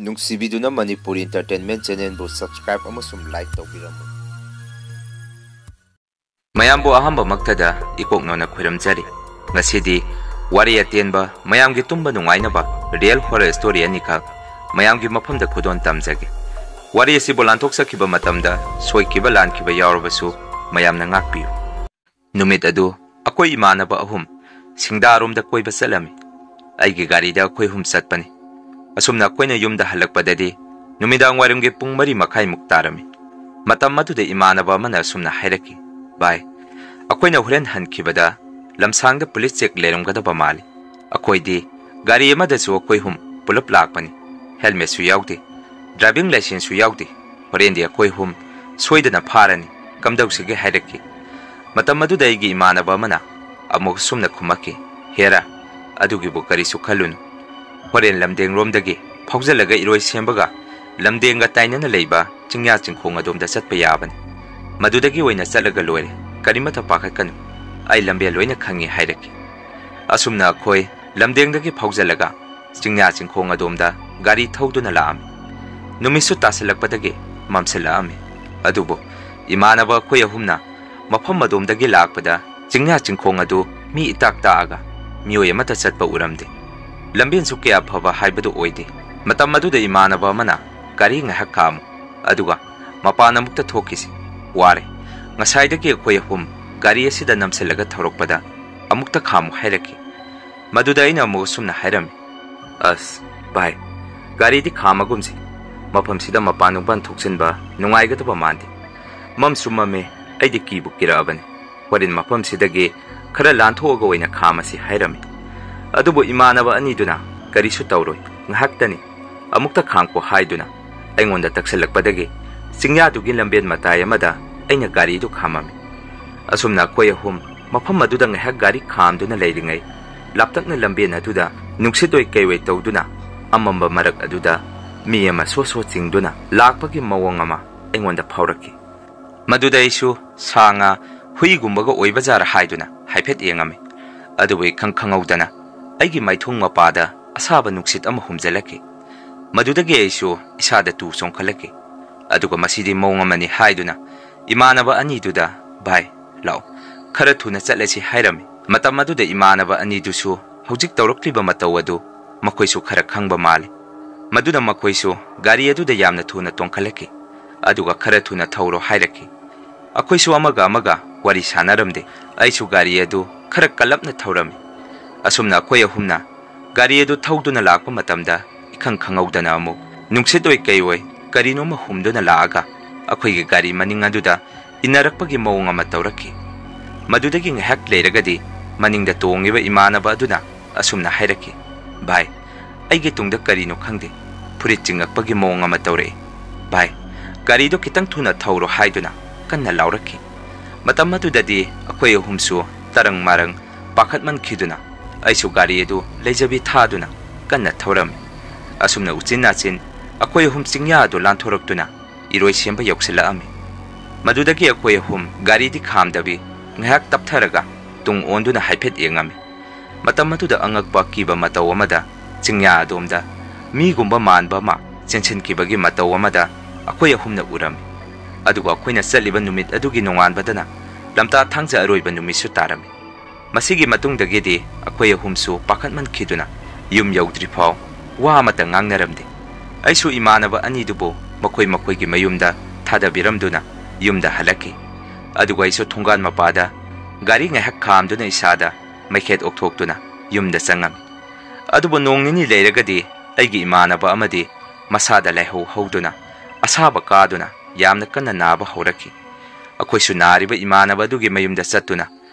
ꯅꯨꯡꯁꯤꯕꯤꯗꯨꯅ Manipur entertainment ꯆꯦꯅꯦꯜꯕꯨ subscribe ꯑꯃꯁꯨꯡ like ꯇꯧꯕꯤꯔꯝꯃꯨ꯫ ꯃꯌꯥꯝꯕꯨ ꯑꯍꯥꯟꯕꯃꯛꯇꯗ ꯏꯀꯣꯛꯅꯣꯅ ꯈꯣꯏꯔꯝꯖꯔꯤ꯫ ꯉꯁꯤꯗꯤ ꯋꯥꯔꯤ ꯑꯇꯦꯟꯕ ꯃꯌꯥꯝꯒꯤ ꯇꯨꯝꯕ ꯅꯨꯡꯉꯥꯏꯅꯕ ꯔꯤꯌꯦꯜ ꯍꯣꯔꯔ ꯁ꯭ꯇꯣꯔꯤ ꯑꯅꯤꯈꯛ ꯃꯌꯥꯝꯒꯤ ꯃꯐꯝꯗ ꯈꯨꯗꯣꯟ ꯇꯝꯖꯒꯦ꯫ ꯋꯥꯔꯤ ꯑꯁꯤꯕꯨ ꯂꯥꯟꯊꯣꯛꯆꯈꯤꯕ ꯃꯇꯝꯗ ꯁꯣꯏꯈꯤꯕ ꯂꯥꯟꯈꯤꯕ ꯌꯥꯎꯔꯕꯁꯨ ꯃꯌꯥꯝꯅ ꯉꯥꯛꯄꯤꯌꯨ꯫ ꯅꯨꯃꯤꯠ ꯑꯗꯨ ꯑꯩꯈꯣꯏ ꯏꯃꯥꯟꯅꯕ ꯑꯍꯨꯝ ꯁꯤꯡꯗꯥꯔꯣꯝꯗ ꯀꯣꯏꯕ ꯆꯠꯂꯝꯃꯤ꯫ ꯑꯩꯒꯤ ꯒꯥꯔꯤꯗ ꯑꯩꯈꯣꯏ ꯑꯍꯨꯝ ꯆꯠꯄꯅꯤ꯫ ꯑꯁꯨꯝꯅ ꯑꯩꯈꯣꯏꯅ ꯌꯨꯝꯗ ꯍꯜꯂꯛꯄꯗꯗꯤ ꯅꯨꯃꯤꯗꯥꯡ ꯋꯥꯏꯔꯝꯒꯤ ꯄꯨꯡ 4:30 ꯇꯥꯔꯝꯃꯤ꯫ ꯃꯇꯝ ꯑꯗꯨꯗ ꯏꯃꯥꯟꯅꯕ ꯑꯃꯅ ꯑꯁꯨꯝꯅ ꯍꯥꯏꯔꯛꯈꯤ, "ꯚꯥꯏ, ꯑꯩꯈꯣꯏꯅ ꯍꯣꯔꯦꯟ ꯍꯟꯈꯤꯕꯗ ꯂꯝꯁꯥꯡꯗ ꯄꯨꯂꯤꯁ ꯆꯦꯛ ꯂꯩꯔꯝꯒꯗꯕ ꯃꯥꯜꯂꯤ꯫ ꯑꯩꯈꯣꯏꯗꯤ ꯒꯥꯔꯤ ꯑꯃꯗꯁꯨ ꯑꯩꯈꯣꯏ ꯑꯍꯨꯝ ꯄꯨꯂꯞ ꯂꯥꯛꯄꯅꯤ꯫ ꯍꯦꯜꯃꯦꯠꯁꯨ ꯌꯥꯎꯗꯦ, ꯗ꯭ꯔꯥꯏꯚꯤꯡ ꯂꯥꯏꯁꯦꯟꯁꯁꯨ ꯌꯥꯎꯗꯦ꯫ ꯍꯣꯔꯦꯟꯗꯤ ꯑꯩꯈꯣꯏ ꯑꯍꯨꯝ ꯁꯣꯏꯗꯅ ꯐꯥꯔꯅꯤ, ꯀꯝꯗꯧꯁꯤꯒꯦ?" ꯍꯥꯏꯔꯛꯈꯤ꯫ ꯃꯇꯝ ꯑꯗꯨꯗ ꯑꯩꯒꯤ ꯏꯃꯥꯟꯅꯕ ꯑꯃꯅ ꯑꯃꯨꯛ ꯁꯨꯝꯅ ꯈꯨꯝꯃꯛꯈꯤ, "ꯍꯦꯔꯥ, ꯑꯗꯨꯒꯤꯕꯨ ꯀꯔꯤꯁꯨ ꯈꯜꯂꯨꯅꯨ꯫ ꯍꯣꯔꯦꯟ ꯂꯝꯗꯦꯡꯔꯣꯝꯗꯒꯤ ꯐꯥꯎꯖꯜꯂꯒ ꯏꯔꯣꯏꯁꯦꯝꯕꯒ ꯂꯝꯗꯦꯡꯒ ꯇꯥꯏꯅꯅ ꯂꯩꯕ ꯆꯤꯡꯌꯥ ꯆꯤꯡꯈꯣꯡ ꯑꯗꯣꯝꯗ ꯆꯠꯄ ꯌꯥꯕꯅꯤ꯫ ꯃꯗꯨꯗꯒꯤ ꯑꯣꯏꯅ ꯆꯠꯂꯒ ꯂꯣꯏꯔꯦ, ꯀꯔꯤꯃꯠꯇ ꯄꯥꯈꯠꯀꯅꯨ, ꯑꯩ ꯂꯝꯕꯦꯜ ꯂꯣꯏꯅ ꯈꯪꯉꯤ" ꯍꯥꯏꯔꯛꯈꯤ꯫ ꯑꯁꯨꯝꯅ ꯑꯩꯈꯣꯏ ꯂꯝꯗꯦꯡꯗꯒꯤ ꯐꯥꯎꯖꯜꯂꯒ ꯆꯤꯡꯌꯥ ꯆꯤꯡꯈꯣꯡ ꯑꯗꯣꯝꯗ ꯒꯥꯔꯤ ꯊꯧꯗꯨꯅ ꯂꯥꯛꯑꯝꯃꯤ꯫ ꯅꯨꯃꯤꯠꯁꯨ ꯇꯥꯁꯜꯂꯛꯄꯗꯒꯤ ꯃꯝꯁꯤꯜꯂꯛꯑꯝꯃꯤ꯫ ꯑꯗꯨꯕꯨ ꯏꯃꯥꯟꯅꯕ ꯑꯩꯈꯣꯏ ꯑꯍꯨꯝꯅ ꯃꯐꯝ ꯑꯗꯣꯝꯗꯒꯤ ꯂꯥꯛꯄꯗ ꯆꯤꯡꯌꯥ ꯆꯤꯡꯈꯣꯡ ꯑꯗꯨ ꯃꯤ ꯏꯇꯥꯛ ꯇꯥꯛꯑꯒ ꯃꯤꯑꯣꯏ ꯑꯃꯠꯇ ꯆꯠꯄ ꯎꯔꯝꯗꯦ꯫ ꯂꯝꯕꯦꯟꯁꯨ ꯀꯌꯥ ꯐꯕ ꯍꯥꯏꯕꯗꯨ ꯑꯣꯏꯗꯦ꯫ ꯃꯇꯝ ꯑꯗꯨꯗ ꯏꯃꯥꯟꯅꯕ ꯑꯃꯅ, "ꯒꯥꯔꯤ ꯉꯥꯏꯍꯥꯛ ꯈꯥꯝꯃꯨ, ꯑꯗꯨꯒ ꯃꯄꯥꯟ ꯑꯃꯨꯛꯇ ꯊꯣꯛꯈꯤꯁꯤ, ꯋꯥꯔꯦ꯫ ꯉꯁꯥꯏꯗꯒꯤ ꯑꯩꯈꯣꯏ ꯑꯍꯨꯝ ꯒꯥꯔꯤ ꯑꯁꯤꯗ ꯅꯝꯁꯤꯜꯂꯒ ꯊꯧꯔꯛꯄꯗ ꯑꯃꯨꯛꯇ ꯈꯥꯝꯃꯨ" ꯍꯥꯏꯔꯛꯈꯤ꯫ ꯃꯗꯨꯗ ꯑꯩꯅ ꯑꯃꯨꯛ ꯑꯁꯨꯝꯅ ꯍꯥꯏꯔꯝꯃꯤ, "ꯑꯁ ꯚꯥꯏ, ꯒꯥꯔꯤꯗꯤ ꯈꯥꯝꯃꯒꯨꯝꯁꯤ꯫ ꯃꯐꯝꯁꯤꯗ ꯃꯄꯥꯟ ꯅꯨꯡꯄꯥꯟ ꯊꯣꯛꯆꯤꯟꯕ ꯅꯨꯡꯉꯥꯏꯒꯗꯕ ꯃꯥꯟꯗꯦ꯫ ꯃꯝꯁꯨ ꯃꯝꯃꯦ, ꯑꯩꯗꯤ ꯀꯤꯕꯨ ꯀꯤꯔꯛꯑꯕꯅꯤ꯫ ꯍꯣꯔꯦꯟ ꯃꯐꯝꯁꯤꯗꯒꯤ ꯈꯔ ꯂꯥꯟꯊꯣꯛꯑꯒ ꯑꯣꯏꯅ ꯈꯥꯝꯃꯁꯤ" ꯍꯥꯏꯔꯝꯃꯤ꯫ ꯑꯗꯨꯕꯨ ꯏꯃꯥꯟꯅꯕ ꯑꯅꯤꯗꯨꯅ "ꯀꯔꯤꯁꯨ ꯇꯧꯔꯣꯏ, ꯉꯥꯏꯍꯥꯛꯇꯅꯤ, ꯑꯃꯨꯛꯇ ꯈꯥꯡꯈꯣ" ꯍꯥꯏꯗꯨꯅ ꯑꯩꯉꯣꯟꯗ ꯇꯛꯁꯜꯂꯛꯄꯗꯒꯤ ꯆꯤꯡꯌꯥꯗꯨꯒꯤ ꯂꯝꯕꯦꯟ ꯃꯇꯥꯏ ꯑꯃꯗ ꯑꯩꯅ ꯒꯥꯔꯤꯗꯨ ꯈꯥꯝꯃꯝꯃꯤ꯫ ꯑꯁꯨꯝꯅ ꯑꯩꯈꯣꯏ ꯑꯍꯨꯝ ꯃꯐꯝ ꯑꯗꯨꯗ ꯉꯥꯏꯍꯥꯛ ꯒꯥꯔꯤ ꯈꯥꯝꯗꯨꯅ ꯂꯩꯔꯤꯉꯩ ꯂꯥꯞꯇꯛꯅ ꯂꯝꯕꯦꯟ ꯑꯗꯨꯗ ꯅꯨꯡꯁꯤꯠ ꯑꯣꯏ ꯀꯩꯑꯣꯏ ꯇꯧꯗꯨꯅ ꯑꯃꯝꯕ ꯃꯔꯛ ꯑꯗꯨꯗ ꯃꯤ ꯑꯃ ꯁꯣ ꯆꯤꯡꯗꯨꯅ ꯂꯥꯛꯄꯒꯤ ꯃꯑꯣꯡ ꯑꯃ ꯑꯩꯉꯣꯟꯗ ꯐꯥꯎꯔꯛꯈꯤ꯫ ꯃꯗꯨꯗ ꯑꯩꯁꯨ ꯁꯥ ꯉꯥ ꯍꯨꯏꯒꯨꯝꯕꯒ ꯑꯣꯏꯕꯖꯥꯔ ꯍꯥꯏꯗꯨꯅ ꯍꯥꯏꯐꯦꯠ ꯌꯦꯡꯉꯝꯃꯤ꯫ ꯑꯗꯨꯕꯨ ꯏꯈꯪ ꯈꯪꯍꯧꯗꯅ ꯑꯩꯒꯤ ꯃꯥꯏꯊꯣꯡ ꯃꯄꯥꯗ ꯑꯁꯥꯕ ꯅꯨꯡꯁꯤꯠ ꯑꯃ ꯍꯨꯝꯖꯤꯜꯂꯛꯈꯤ꯫ ꯃꯗꯨꯗꯒꯤ ꯑꯩꯁꯨ ꯏꯁꯥꯗ ꯇꯨ ꯆꯣꯡꯈꯠꯂꯛꯈꯤ꯫ ꯑꯗꯨꯒ ꯃꯁꯤꯗꯤ ꯃꯑꯣꯡ ꯑꯃꯅꯤ ꯍꯥꯏꯗꯨꯅ ꯏꯃꯥꯟꯅꯕ ꯑꯅꯤꯗꯨꯗ, "ꯚꯥꯏ, ꯂꯥꯛꯑꯣ, ꯈꯔ ꯊꯨꯅ ꯆꯠꯂꯁꯤ" ꯍꯥꯏꯔꯝꯃꯤ꯫ ꯃꯇꯝ ꯑꯗꯨꯗ ꯏꯃꯥꯟꯅꯕ ꯑꯅꯤꯗꯨꯁꯨ ꯍꯧꯖꯤꯛ ꯇꯧꯔꯛꯂꯤꯕ ꯃꯇꯧ ꯑꯗꯨ ꯃꯈꯣꯏꯁꯨ ꯈꯔ ꯈꯪꯕ ꯃꯥꯜꯂꯤ꯫ ꯃꯗꯨꯅ ꯃꯈꯣꯏꯁꯨ ꯒꯥꯔꯤ ꯑꯗꯨꯗ ꯌꯥꯝꯅ ꯊꯨꯅ ꯇꯣꯡꯈꯠꯂꯛꯈꯤ, ꯑꯗꯨꯒ "ꯈꯔ ꯊꯨꯅ ꯊꯧꯔꯣ" ꯍꯥꯏꯔꯛꯈꯤ꯫ ꯑꯩꯈꯣꯏꯁꯨ ꯑꯃꯒ ꯑꯃꯒ ꯋꯥꯔꯤ ꯁꯥꯟꯅꯔꯝꯗꯦ꯫ ꯑꯩꯁꯨ ꯒꯥꯔꯤ ꯑꯗꯨ ꯈꯔ ꯀꯜꯂꯞꯅ ꯊꯧꯔꯝꯃꯤ꯫ ꯑꯁꯨꯝꯅ ꯑꯩꯈꯣꯏ ꯑꯍꯨꯝꯅ ꯒꯥꯔꯤ ꯑꯗꯨ ꯊꯧꯗꯨꯅ ꯂꯥꯛꯄ ꯃꯇꯝꯗ ꯏꯈꯪ ꯈꯪꯍꯧꯗꯅ ꯑꯃꯨꯛ ꯅꯨꯡꯁꯤꯠ ꯑꯣꯏ ꯀꯩ ꯑꯣꯏ ꯀꯔꯤꯅꯣꯃ ꯍꯨꯝꯗꯨꯅ ꯂꯥꯛꯑꯒ ꯑꯩꯈꯣꯏꯒꯤ ꯒꯥꯔꯤ ꯃꯅꯤꯡ ꯑꯗꯨꯗ ꯏꯟꯅꯔꯛꯄꯒꯤ ꯃꯑꯣꯡ ꯑꯃ ꯇꯧꯔꯛꯈꯤ꯫ ꯃꯗꯨꯗꯒꯤ ꯉꯥꯏꯍꯥꯛ ꯂꯩꯔꯒꯗꯤ ꯃꯅꯤꯡꯗ ꯇꯣꯡꯉꯤꯕ ꯏꯃꯥꯟꯅꯕ ꯑꯗꯨꯅ ꯑꯁꯨꯝꯅ ꯍꯥꯏꯔꯛꯈꯤ, "ꯚꯥꯏ, ꯑꯩꯒꯤ ꯇꯨꯡꯗ ꯀꯔꯤꯅꯣ ꯈꯪꯗꯦ, ꯐꯨꯔꯤꯠ ꯆꯤꯡꯉꯛꯄꯒꯤ ꯃꯑꯣꯡ ꯑꯃ ꯇꯧꯔꯛꯏ꯫ ꯚꯥꯏ, ꯒꯥꯔꯤꯗꯣ ꯈꯤꯇꯪ ꯊꯨꯅ ꯊꯧꯔꯣ" ꯍꯥꯏꯗꯨꯅ ꯀꯟꯅ ꯂꯥꯎꯔꯛꯈꯤ꯫ ꯃꯇꯝ ꯑꯗꯨꯗꯗꯤ ꯑꯩꯈꯣꯏ ꯑꯍꯨꯝꯁꯨ ꯇꯔꯪ ꯃꯔꯪ ꯄꯥꯈꯠꯃꯟꯈꯤꯗꯨꯅ ꯑꯩꯁꯨ ꯒꯥꯔꯤ ꯑꯗꯨ ꯂꯩꯖꯕꯤ ꯊꯥꯗꯨꯅ ꯀꯟꯅ ꯊꯧꯔꯝꯃꯤ꯫ ꯑꯁꯨꯝꯅ ꯎꯆꯤꯟ ꯅꯥꯆꯤꯟ ꯑꯩꯈꯣꯏ ꯑꯍꯨꯝ ꯆꯤꯡꯌꯥ ꯑꯗꯨ ꯂꯥꯟꯊꯣꯔꯛꯇꯨꯅ ꯏꯔꯣꯏꯁꯦꯝꯕ ꯌꯧꯁꯤꯜꯂꯛꯑꯝꯃꯤ꯫ ꯃꯗꯨꯗꯒꯤ ꯑꯩꯈꯣꯏ ꯑꯍꯨꯝ ꯒꯥꯔꯤꯗꯤ ꯈꯥꯝꯗꯕꯤ ꯉꯥꯏꯍꯥꯛ ꯇꯞꯊꯔꯒ ꯇꯨꯡ ꯑꯣꯟꯗꯨꯅ ꯍꯥꯏꯐꯦꯠ ꯌꯦꯡꯉꯝꯃꯤ꯫ ꯃꯇꯝ ꯑꯗꯨꯗ ꯑꯉꯛꯄ ꯑꯀꯤꯕ ꯃꯇꯧ ꯑꯃꯗ ꯆꯤꯡꯌꯥ ꯑꯗꯣꯝꯗ ꯃꯤꯒꯨꯝꯕ ꯃꯥꯟꯕ ꯑꯃ ꯆꯦꯟꯁꯤꯟꯈꯤꯕꯒꯤ ꯃꯇꯧ ꯑꯃꯗ ꯑꯩꯈꯣꯏ ꯑꯍꯨꯝꯅ ꯎꯔꯝꯃꯤ꯫ ꯑꯗꯨꯒ ꯑꯩꯈꯣꯏꯅ ꯆꯠꯂꯤꯕ ꯅꯨꯃꯤꯠ ꯑꯗꯨꯒꯤ ꯅꯣꯡꯉꯥꯟꯕꯗꯅ ꯂꯝꯇꯥ ꯊꯥꯡꯖ ꯑꯔꯣꯏꯕ ꯅꯨꯃꯤꯠꯁꯨ ꯇꯥꯔꯝꯃꯤ꯫ ꯃꯁꯤꯒꯤ ꯃꯇꯨꯡꯗꯒꯤꯗꯤ ꯑꯩꯈꯣꯏ ꯑꯍꯨꯝꯁꯨ ꯄꯥꯈꯠꯃꯟꯈꯤꯗꯨꯅ ꯌꯨꯝ ꯌꯧꯗ꯭ꯔꯤꯐꯥꯎ ꯋꯥ ꯑꯃꯠꯇ ꯉꯥꯡꯅꯔꯝꯗꯦ꯫ ꯑꯩꯁꯨ ꯏꯃꯥꯟꯅꯕ ꯑꯅꯤꯗꯨꯕꯨ ꯃꯈꯣꯏꯒꯤ ꯃꯌꯨꯝꯗ ꯊꯥꯗꯕꯤꯔꯝꯗꯨꯅ ꯌꯨꯝꯗ ꯍꯜꯂꯛꯈꯤ꯫ ꯑꯗꯨꯒ ꯑꯩꯁꯨ ꯊꯣꯡꯒꯥꯟ ꯃꯄꯥꯗ ꯒꯥꯔꯤ ꯉꯥꯏꯍꯥꯛ ꯈꯥꯝꯗꯨꯅ ꯏꯁꯥꯗ ꯃꯩꯈꯦꯠ ꯑꯣꯛꯊꯣꯛꯇꯨꯅ ꯌꯨꯝꯗ ꯆꯪꯉꯝꯃꯤ꯫ ꯑꯗꯨꯕꯨ ꯅꯣꯡ ꯅꯤꯅꯤ ꯂꯩꯔꯒꯗꯤ ꯑꯩꯒꯤ ꯏꯃꯥꯟꯅꯕ ꯑꯃꯗꯤ ꯃꯁꯥꯗ ꯂꯥꯏꯍꯧ ꯍꯧꯗꯨꯅ ꯑꯁꯥꯕ ꯀꯥꯗꯨꯅ ꯌꯥꯝꯅ ꯀꯟꯅ ꯅꯥꯕ ꯍꯧꯔꯛꯈꯤ꯫ ꯑꯩꯈꯣꯏꯁꯨ ꯅꯥꯔꯤꯕ ꯏꯃꯥꯟꯅꯕ ꯑꯗꯨꯒꯤ ꯃꯌꯨꯝꯗ ꯆꯠꯇꯨꯅ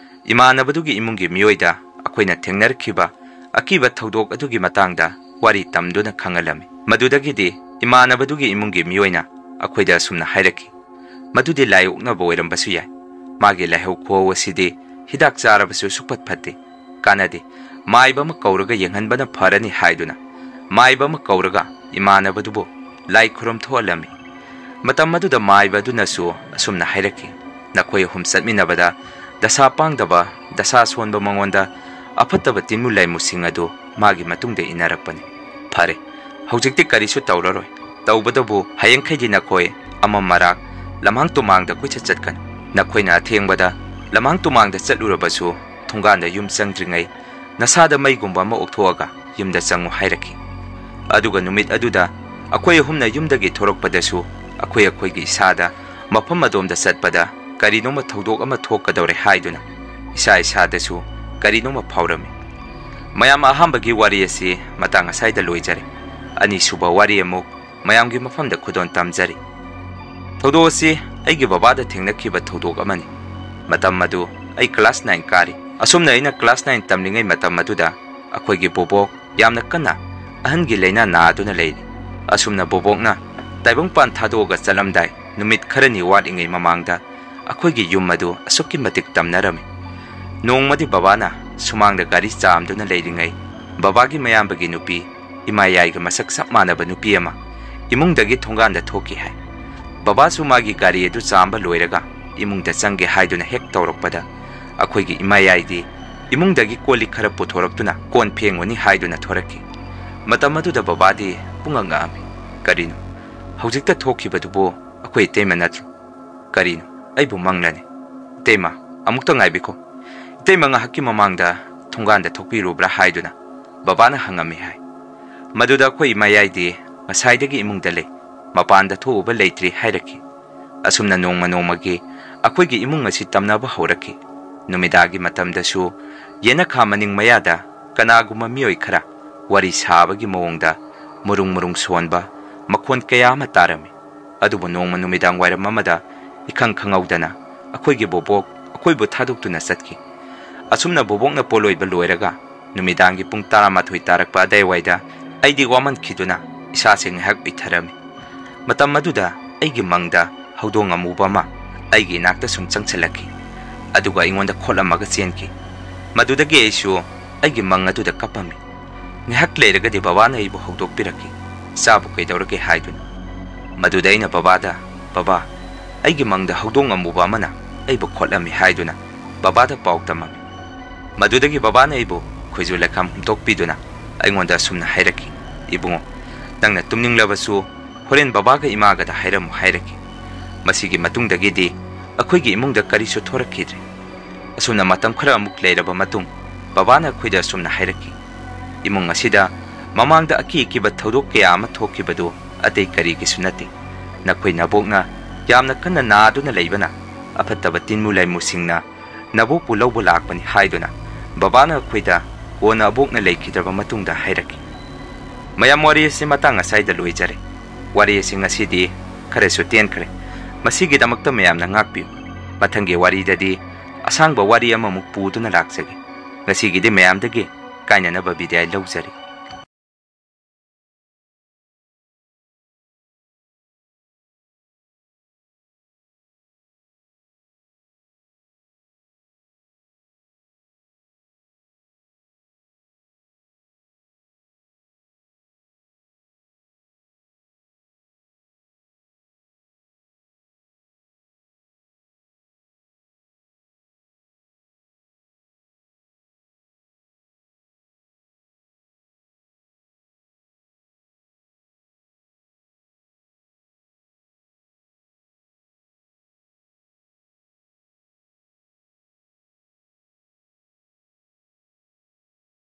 ꯏꯃꯥꯟꯅꯕꯗꯨꯒꯤ ꯏꯃꯨꯡꯒꯤ ꯃꯤꯑꯣꯏꯗ ꯑꯩꯈꯣꯏꯅ ꯊꯦꯡꯅꯔꯛꯈꯤꯕ ꯑꯀꯤꯕ ꯊꯧꯗꯣꯛ ꯑꯗꯨꯒꯤ ꯃꯇꯥꯡꯗ ꯋꯥꯔꯤ ꯇꯝꯗꯨꯅ ꯈꯪꯍꯜꯂꯝꯃꯤ꯫ ꯃꯗꯨꯗꯒꯤꯗꯤ ꯏꯃꯥꯟꯅꯕꯗꯨꯒꯤ ꯏꯃꯨꯡꯒꯤ ꯃꯤꯑꯣꯏꯅ ꯑꯩꯈꯣꯏꯗ ꯑꯁꯨꯝꯅ ꯍꯥꯏꯔꯛꯈꯤ, "ꯃꯗꯨꯗꯤ ꯂꯥꯏ ꯑꯣꯛꯅꯕ ꯑꯣꯏꯔꯝꯕꯁꯨ ꯌꯥꯏ꯫ ꯃꯥꯒꯤ ꯂꯥꯏꯍꯧ ꯈꯨꯍꯧ ꯑꯁꯤꯗꯤ ꯍꯤꯗꯥꯛ ꯆꯥꯔꯕꯁꯨ ꯁꯨꯛꯐꯠ ꯐꯠꯇꯦ, ꯀꯥꯟꯅꯗꯦ, ꯃꯥꯏꯕ ꯑꯃ ꯀꯧꯔꯒ ꯌꯦꯡꯍꯟꯕꯅ ꯐꯔꯅꯤ" ꯍꯥꯏꯗꯨꯅ ꯃꯥꯏꯕ ꯑꯃ ꯀꯧꯔꯒ ꯏꯃꯥꯟꯅꯕꯗꯨꯕꯨ ꯂꯥꯏ ꯈꯨꯔꯨꯝ ꯊꯣꯛꯍꯜꯂꯝꯃꯤ꯫ ꯃꯇꯝ ꯑꯗꯨꯗ ꯃꯥꯏꯕ ꯑꯗꯨꯅꯁꯨ ꯑꯁꯨꯝꯅ ꯍꯥꯏꯔꯛꯈꯤ, "ꯅꯈꯣꯏ ꯑꯍꯨꯝ ꯆꯠꯃꯤꯟꯅꯕꯗ ꯗꯁꯥ ꯄꯥꯡꯗꯕ, ꯗꯁꯥ ꯁꯣꯟꯕ ꯃꯉꯣꯟꯗ ꯑꯐꯠꯇꯕ ꯇꯤꯟꯃꯨ ꯂꯥꯏꯃꯨꯁꯤꯡ ꯑꯗꯨ ꯃꯥꯒꯤ ꯃꯇꯨꯡꯗ ꯏꯟꯅꯔꯛꯄꯅꯤ꯫ ꯐꯔꯦ, Hojikti karisu tauraroi. Taubadabu hayengkhaidi nakhoi amam marak lamhang tumangda kuicha chatkan. Nakhoina athengbada lamhang tumangda chatlurabasu thunganda yum changdringai nasada maigumba ma okthoaga yumda changu hairaki. Aduga numit aduda akhoi humna yumdagi thorokpadasu akhoi gi isada mafam adomda chatpada karinoma thodok ama thokadore haiduna isa dasu karinoma phawrami. Mayam ahambagi wari asi matang asaida loijare. Ani suba wari amuk mayamgi mafamda khudon tamjari. Thodok asi aigi babada thengnakiba thodok amani. Matam madu ai class 9 kari. Asumna aina class 9 tamlingai matam maduda akhoigi bobok yamna kanna ahangi leina naaduna leini. Asumna bobokna taibong pan thadoga chalamdai numit kharani waringai mamangda akhoigi yum madu asukki matik tamnarami. Nongmadi babana sumangda gari chamduna leiringai babagi mayambagi nupi imayaiga masak sap manaba nupi ama imungdagi thonganda thoki hai. Baba sumagi gari edu chamba loiraga imungda change haiduna hek tawrokpada akhoigi imayaidi imungdagi koli khara puthoraktuna kon phengoni haiduna thoraki. Matam aduda babadi punganga ami karino hojikta thokibadubo akhoi tema natru karino aibu manglani tema amukta ngaibiko tema nga hakki mamangda thonganda thokpirubra haiduna babana hangami hai. Maduda akhoi imayaidi masaidagi imungda le mapanda thoba leitri hairaki. Asumna nongmagi akhoigi imung asi tamnaba horaki. Numidagi matamdasu yena khamaning mayada kanaguma mioi khara wari sabagi mawongda murung sonba makhon kaya ama tarami. Adubu nongma numidang wairam amada ikhang khangaudana akhoigi bobok akhoibu thadoktuna satki. Asumna bobokna poloiba loiraga numidangi pung 12 tarakpa adaiwaida aidi waman khiduna isase ngahak bitharami. Matam maduda aigi mangda haudong amubama aigi nakta sum changchalaki. Aduga ingonda kholamaga chenki. Madudagi aisu aigi mang aduda kapami. Ngahak leiragadi babana ibu haudok piraki sabu kaidawrake haiduna. Maduda aina babada baba aigi mangda haudong amubamana aibu kholami haiduna babada paw tamami. Madudagi babana ibu khoizu lekham humtokpiduna aingonda sumna hairaki. Ibungo nangna tumninglabasu horen babaga imagada hairamu hairaki. Masigi matungdagidi akhoigi imungda karisu thorakidre. Asumna matam khara amuk leiraba matung babana khoida sumna hairaki. Imung asida mamangda akikiba thodok kaya ama thokibadu atei karigi sunati. Nakhoi nabokna yamna kanna naaduna leibana afataba tinmu laimu singna nabokpu lawbo lakpani haiduna babana khoida kona abokna leikidraba matungda hairaki. Mayam wari asi matang asaida loijare. Wari asi ngasidi kharesu tenkhre. Masigi damakta mayamna ngakpiu. Mathangi wari dadi asangba wari amamuk puduna lakjage. Ngasigidi mayamdagi kainanaba bidai lawjari.